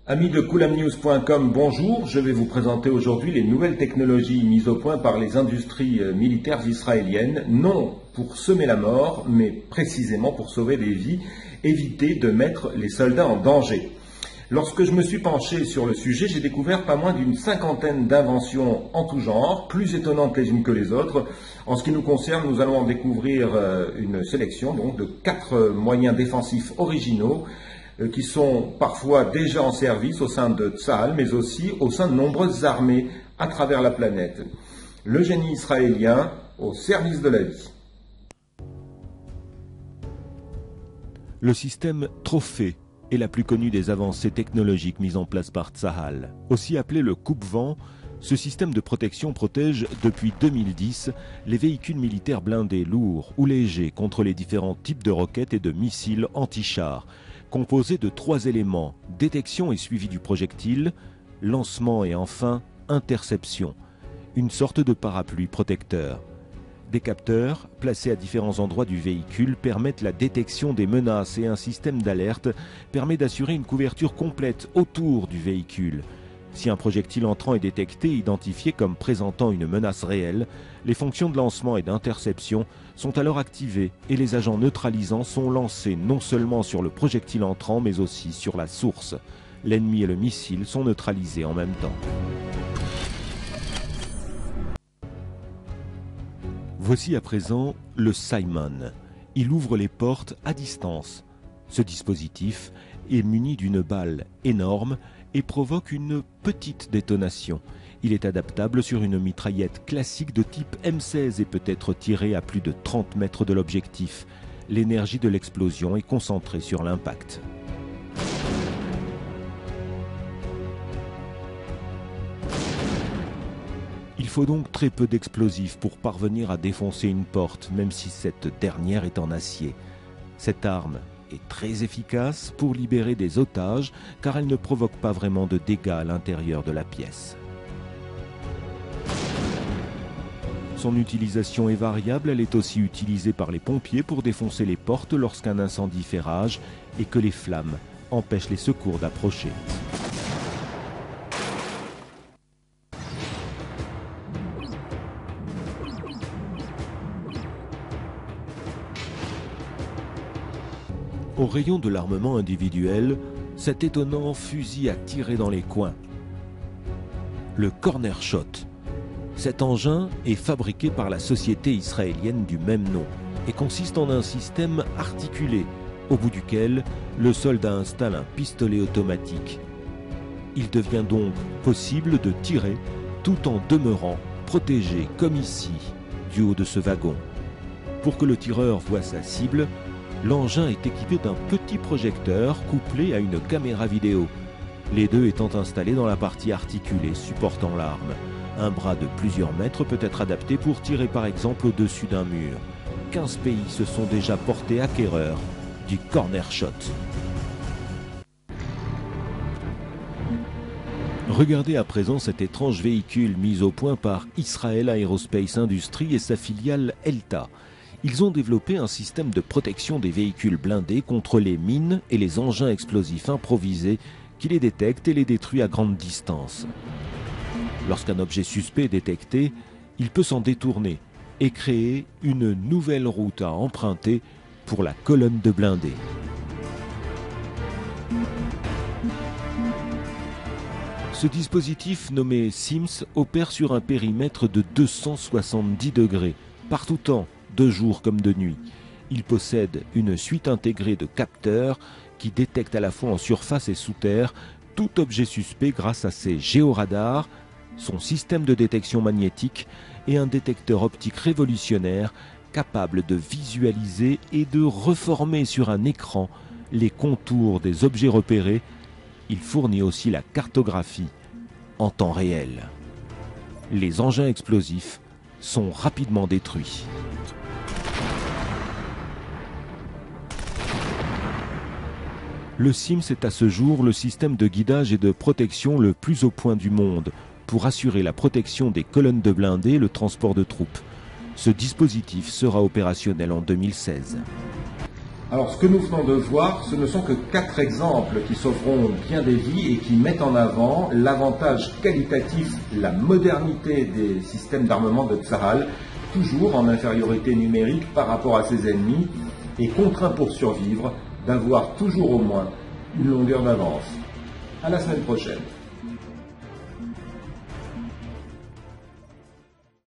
Amis de KoulamNews.com, bonjour. Je vais vous présenter aujourd'hui les nouvelles technologies mises au point par les industries militaires israéliennes, non pour semer la mort, mais précisément pour sauver des vies, éviter de mettre les soldats en danger. Lorsque je me suis penché sur le sujet, j'ai découvert pas moins d'une cinquantaine d'inventions en tout genre, plus étonnantes les unes que les autres. En ce qui nous concerne, nous allons en découvrir une sélection donc, de 4 moyens défensifs originaux qui sont parfois déjà en service au sein de Tsahal, mais aussi au sein de nombreuses armées à travers la planète. Le génie israélien au service de la vie. Le système Trophée est la plus connue des avancées technologiques mises en place par Tsahal. Aussi appelé le coupe-vent, ce système de protection protège depuis 2010 les véhicules militaires blindés lourds ou légers contre les différents types de roquettes et de missiles anti-chars, composé de 3 éléments: détection et suivi du projectile, lancement et enfin interception, une sorte de parapluie protecteur. Des capteurs, placés à différents endroits du véhicule, permettent la détection des menaces et un système d'alerte permet d'assurer une couverture complète autour du véhicule. Si un projectile entrant est détecté et identifié comme présentant une menace réelle, les fonctions de lancement et d'interception sont alors activées et les agents neutralisants sont lancés non seulement sur le projectile entrant mais aussi sur la source. L'ennemi et le missile sont neutralisés en même temps. Voici à présent le Simon. Il ouvre les portes à distance. Ce dispositif est muni d'une balle énorme et provoque une petite détonation. Il est adaptable sur une mitraillette classique de type M16 et peut être tiré à plus de 30 mètres de l'objectif. L'énergie de l'explosion est concentrée sur l'impact. Il faut donc très peu d'explosifs pour parvenir à défoncer une porte, même si cette dernière est en acier. Cette arme est très efficace pour libérer des otages, car elle ne provoque pas vraiment de dégâts à l'intérieur de la pièce. Son utilisation est variable, elle est aussi utilisée par les pompiers pour défoncer les portes lorsqu'un incendie fait rage et que les flammes empêchent les secours d'approcher. Au rayon de l'armement individuel, cet étonnant fusil à tirer dans les coins. Le Corner Shot. Cet engin est fabriqué par la société israélienne du même nom et consiste en un système articulé au bout duquel le soldat installe un pistolet automatique. Il devient donc possible de tirer tout en demeurant protégé comme ici du haut de ce wagon. Pour que le tireur voie sa cible, l'engin est équipé d'un petit projecteur couplé à une caméra vidéo, les deux étant installés dans la partie articulée supportant l'arme. Un bras de plusieurs mètres peut être adapté pour tirer par exemple au-dessus d'un mur. 15 pays se sont déjà portés acquéreurs du Corner Shot. Regardez à présent cet étrange véhicule mis au point par Israel Aerospace Industries et sa filiale Elta. Ils ont développé un système de protection des véhicules blindés contre les mines et les engins explosifs improvisés qui les détectent et les détruit à grande distance. Lorsqu'un objet suspect est détecté, il peut s'en détourner et créer une nouvelle route à emprunter pour la colonne de blindés. Ce dispositif nommé SIMS opère sur un périmètre de 270 degrés, par tout temps, de jour comme de nuit. Il possède une suite intégrée de capteurs qui détectent à la fois en surface et sous terre tout objet suspect grâce à ses géoradars, son système de détection magnétique et un détecteur optique révolutionnaire capable de visualiser et de reformer sur un écran les contours des objets repérés. Il fournit aussi la cartographie en temps réel. Les engins explosifs sont rapidement détruits. Le SIMS est à ce jour le système de guidage et de protection le plus au point du monde pour assurer la protection des colonnes de blindés et le transport de troupes. Ce dispositif sera opérationnel en 2016. Alors ce que nous venons de voir, ce ne sont que 4 exemples qui sauveront bien des vies et qui mettent en avant l'avantage qualitatif, la modernité des systèmes d'armement de Tsahal, toujours en infériorité numérique par rapport à ses ennemis et contraint pour survivre d'avoir toujours au moins une longueur d'avance. À la semaine prochaine.